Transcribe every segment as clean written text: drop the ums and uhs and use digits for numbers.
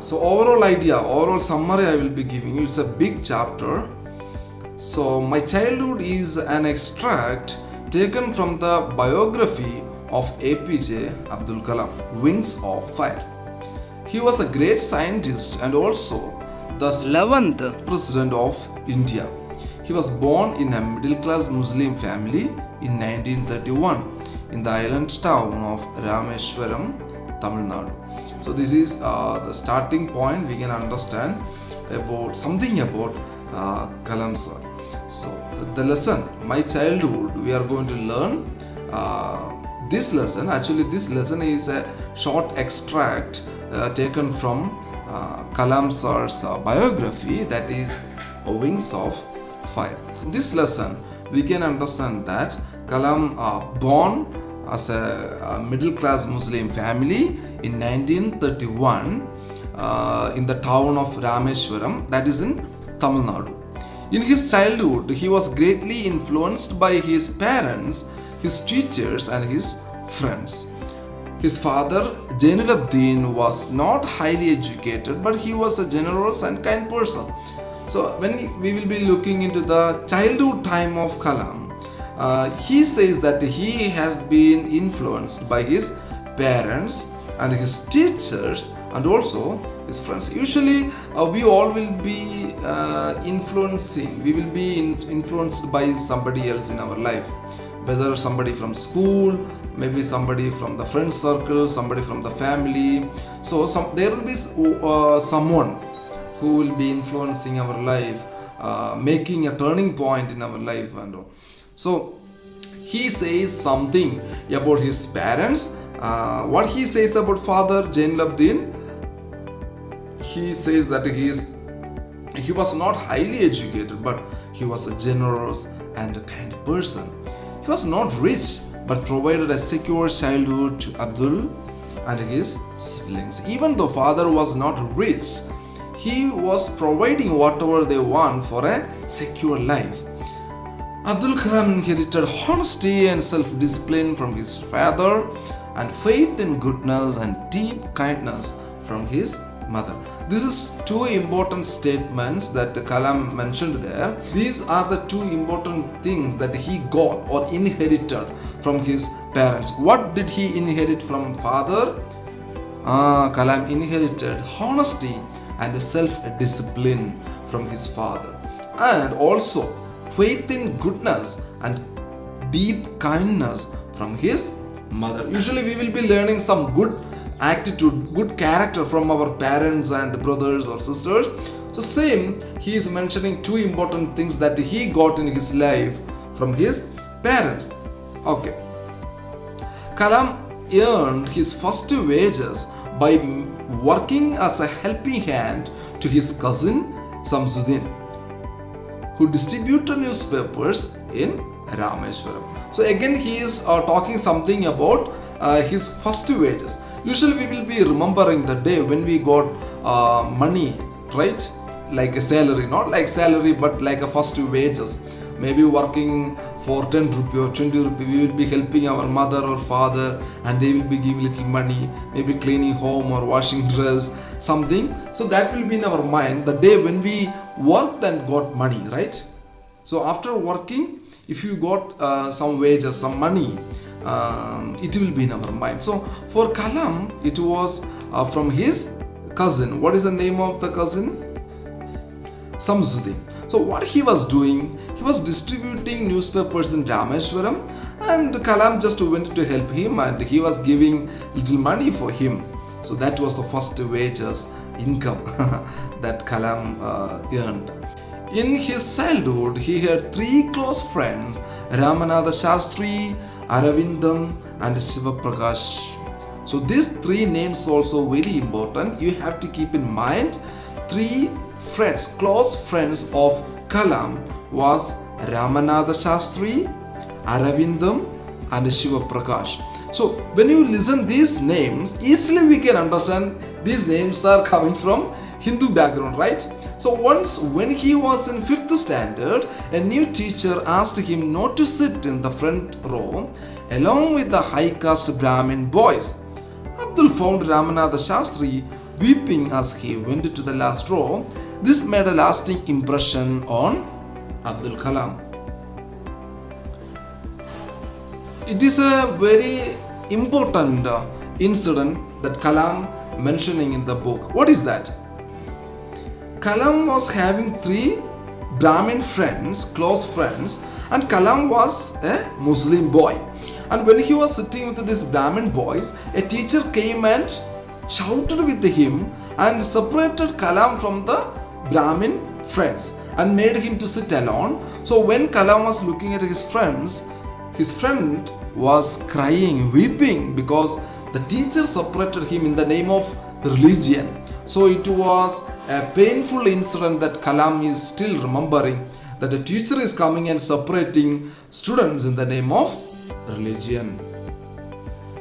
So overall summary I will be giving you. It's a big chapter. So my childhood is an extract taken from the biography of APJ Abdul Kalam, Wings of Fire. He was a great scientist and also the 11th President of India. He was born in a middle-class Muslim family in 1931 in the island town of Rameshwaram, Tamil Nadu. So this is the starting point. We can understand about something about Kalam sir. So the lesson, my childhood, we are going to learn this lesson. Actually, this lesson is a short extract taken from Kalam sir's biography, that is Wings of Fire. In this lesson, we can understand that Kalam born as a middle-class Muslim family in 1931 in the town of Rameshwaram, that is in Tamil Nadu. In his childhood, he was greatly influenced by his parents, his teachers and his friends. His father, Jainuddin, was not highly educated, but he was a generous and kind person. So when we will be looking into the childhood time of Kalam, he says that he has been influenced by his parents and his teachers and also his friends. Usually we all will be influenced by somebody else in our life, whether somebody from school, maybe somebody from the friend circle, somebody from the family. So there will be someone who will be influencing our life, making a turning point in our life and all. So he says something about his parents. What he says about father Jainuddin, he says that he was not highly educated, but he was a generous and a kind person. He was not rich, but provided a secure childhood to Abdul and his siblings. Even though father was not rich, he was providing whatever they want for a secure life. Abdul Kalam inherited honesty and self-discipline from his father and faith in goodness and deep kindness from his mother. This is two important statements that Kalam mentioned there. These are the two important things that he got or inherited from his parents. What did he inherit from father? Kalam inherited honesty and self-discipline from his father, and also faith in goodness and deep kindness from his mother. Usually we will be learning some good attitude, good character from our parents and brothers or sisters. So same, he is mentioning two important things that he got in his life from his parents. Okay. Kalam earned his first wages by working as a helping hand to his cousin Samsuddin, who distributed newspapers in Rameshwaram. So again he is talking something about his first wages. Usually we will be remembering the day when we got money, right? Like a salary, not like salary but like a first wages. Maybe working for 10 rupee or 20 rupee, we will be helping our mother or father and they will be giving little money, maybe cleaning home or washing dress, something. So that will be in our mind the day when we worked and got money, right? So after working, if you got some wages, some money, it will be in our mind. So for Kalam, it was from his cousin. What is the name of the cousin? Samsuddin. So what he was doing, he was distributing newspapers in Rameshwaram, and Kalam just went to help him and he was giving little money for him. So that was the first wages, income that Kalam earned. In his childhood, he had three close friends, Ramanatha Shastri, Aravindam and Shiva Prakash. So these three names also very important. You have to keep in mind three friends, close friends of Kalam was Ramanatha Shastri, Aravindam and Shiva Prakash. So when you listen these names, easily we can understand these names are coming from Hindu background, right? So once when he was in 5th standard, a new teacher asked him not to sit in the front row along with the high caste Brahmin boys. Abdul found Ramanatha Shastri weeping as he went to the last row. This made a lasting impression on Abdul Kalam. It is a very important incident that Kalam mentioning in the book. What is that? Kalam was having 3 Brahmin friends, close friends, and Kalam was a Muslim boy. And when he was sitting with these Brahmin boys, a teacher came and shouted with him and separated Kalam from the Brahmin friends and made him to sit alone. So when Kalam was looking at his friend was crying, weeping, because the teacher separated him in the name of religion. So it was a painful incident that Kalam is still remembering, that a teacher is coming and separating students in the name of religion.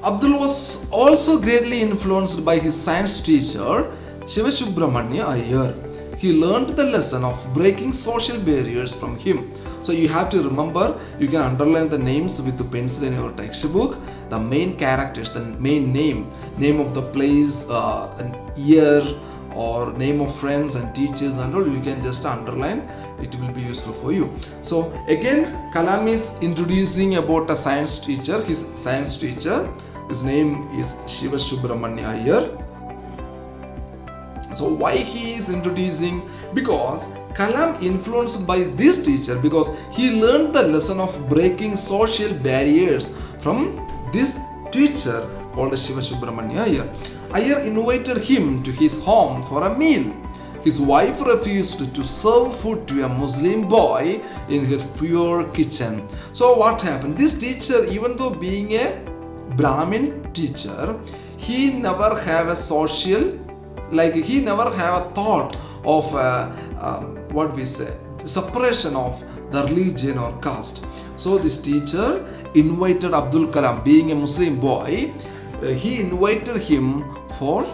Abdul was also greatly influenced by his science teacher Shiva Subramanya Iyer. He learned the lesson of breaking social barriers from him. So you have to remember, you can underline the names with the pencil in your textbook, the main characters, the main name of the place, an year, or name of friends and teachers and all, you can just underline. It will be useful for you. So again, Kalam is introducing about a science teacher. His science teacher, his name is Shiva Subramanya Iyer. So why he is introducing? Because Kalam influenced by this teacher, because he learned the lesson of breaking social barriers from this teacher called Shiva Subramanya Iyer. Iyer invited him to his home for a meal. His wife refused to serve food to a Muslim boy in her pure kitchen. So what happened? This teacher, even though being a Brahmin teacher, he never have a social, he never have a thought of separation of the religion or caste. So this teacher invited Abdul Kalam, being a Muslim boy, he invited him for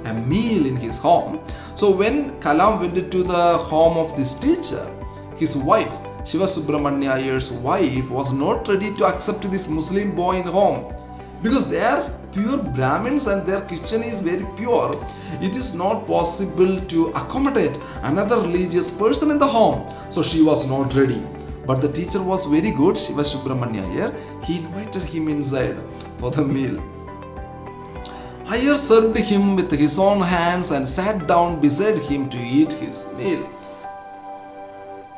a meal in his home. So when Kalam went to the home of this teacher, his wife, Shiva Subramanya Iyer's wife, was not ready to accept this Muslim boy in home, because they are pure Brahmins and their kitchen is very pure. It is not possible to accommodate another religious person in the home. So she was not ready. But the teacher was very good, Shiva Subramanya Iyer. He invited him inside for the meal. Iyer served him with his own hands and sat down beside him to eat his meal.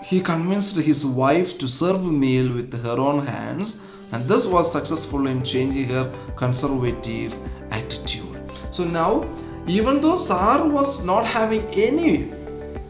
He convinced his wife to serve the meal with her own hands, and this was successful in changing her conservative attitude. So now, even though Sar was not having any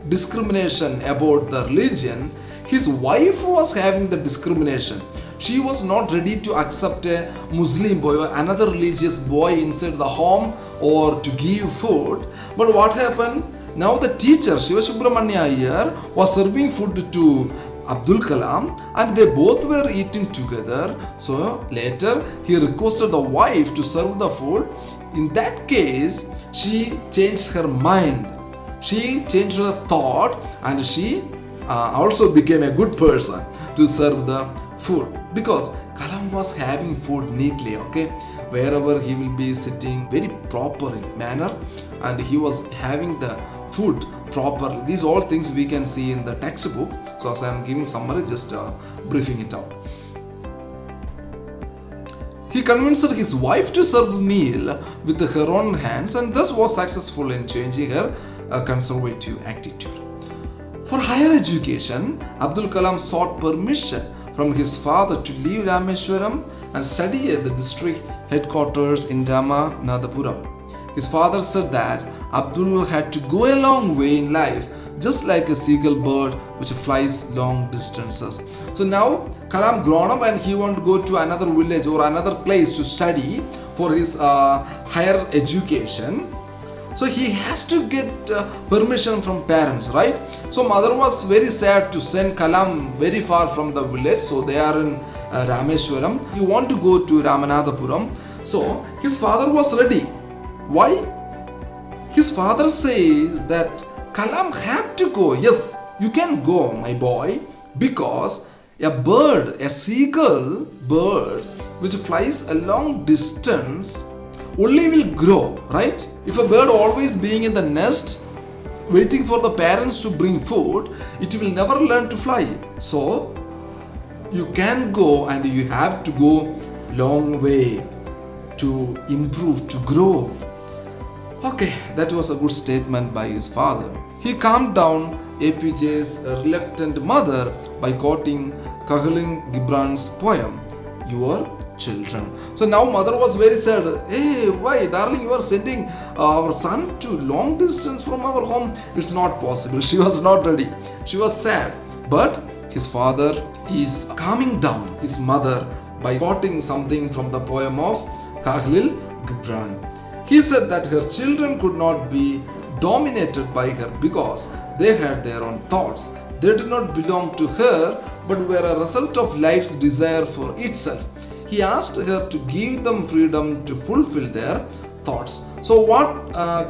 discrimination about the religion, his wife was having the discrimination. She was not ready to accept a Muslim boy or another religious boy inside the home or to give food. But what happened? Now the teacher, Shiva Subramanya Iyer, was serving food to Abdul Kalam and they both were eating together. So later he requested the wife to serve the food. In that case, she changed her mind. She changed her thought and she also became a good person to serve the food, because Kalam was having food neatly, okay, wherever he will be sitting very proper in manner, and he was having the food properly. These all things we can see in the textbook. So as I am giving summary, just briefing it out. He convinced his wife to serve the meal with her own hands, and thus was successful in changing her conservative attitude. For higher education, Abdul Kalam sought permission from his father to leave Rameswaram and study at the district headquarters in Ramanathapuram. His father said that Abdul had to go a long way in life, just like a seagull bird which flies long distances. So now Kalam grown up and he want to go to another village or another place to study for his higher education. So he has to get permission from parents, right? So mother was very sad to send Kalam very far from the village. So they are in Rameswaram. He want to go to Ramanathapuram. So his father was ready. Why? His father says that Kalam had to go. Yes, you can go, my boy, because a bird, a seagull bird which flies a long distance, only will grow, right? If a bird always being in the nest, waiting for the parents to bring food, it will never learn to fly. So you can go, and you have to go long way to improve, to grow. Okay, that was a good statement by his father. He calmed down APJ's reluctant mother by quoting Khalil Gibran's poem, Your Children. So now mother was very sad. Hey, why darling, you are sending our son to long distance from our home? It's not possible. She was not ready. She was sad. But his father is calming down his mother by quoting something from the poem of Khalil Gibran. He said that her children could not be dominated by her because they had their own thoughts. They did not belong to her but were a result of life's desire for itself. He asked her to give them freedom to fulfill their thoughts. So what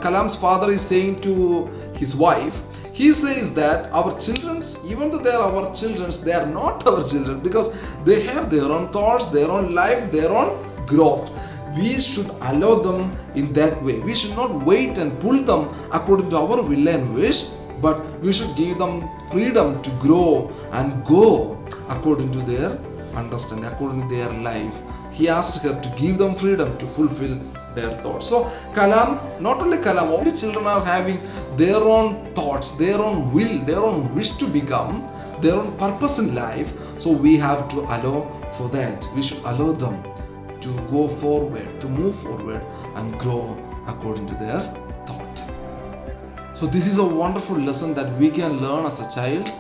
Kalam's father is saying to his wife, he says that our children, even though they are our children, they are not our children because they have their own thoughts, their own life, their own growth. We should allow them in that way. We should not wait and pull them according to our will and wish, but we should give them freedom to grow and go according to their understanding, according to their life. He asked her to give them freedom to fulfill their thoughts. So Kalam, not only Kalam, all the children are having their own thoughts, their own will, their own wish to become, their own purpose in life. So we have to allow for that. We should allow them to go forward, to move forward and grow according to their thought. So this is a wonderful lesson that we can learn as a child.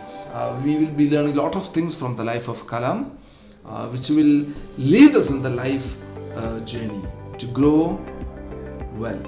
We will be learning a lot of things from the life of Kalam, which will lead us in the life journey to grow well.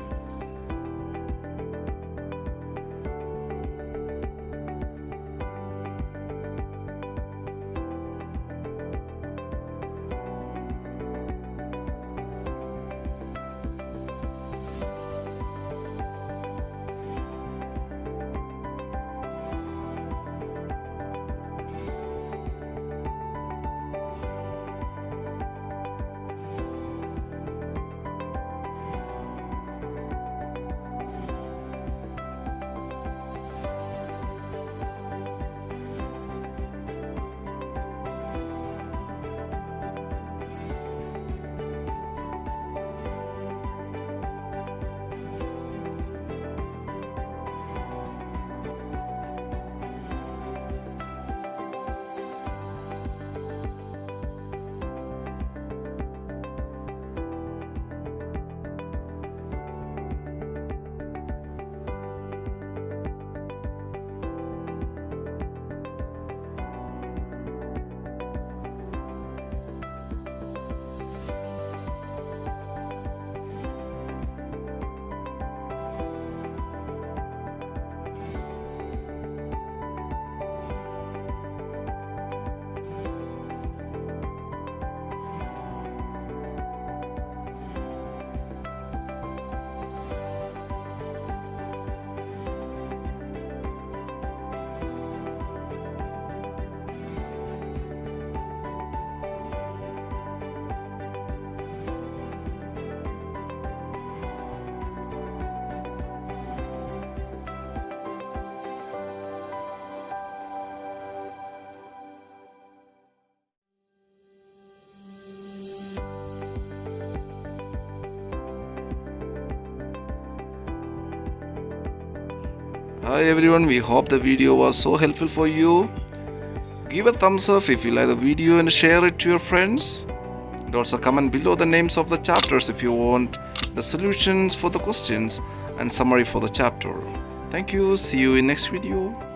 Hi everyone, we hope the video was so helpful for you. Give a thumbs up if you like the video and share it to your friends. And also comment below the names of the chapters if you want the solutions for the questions and summary for the chapter. Thank you. See you in next video.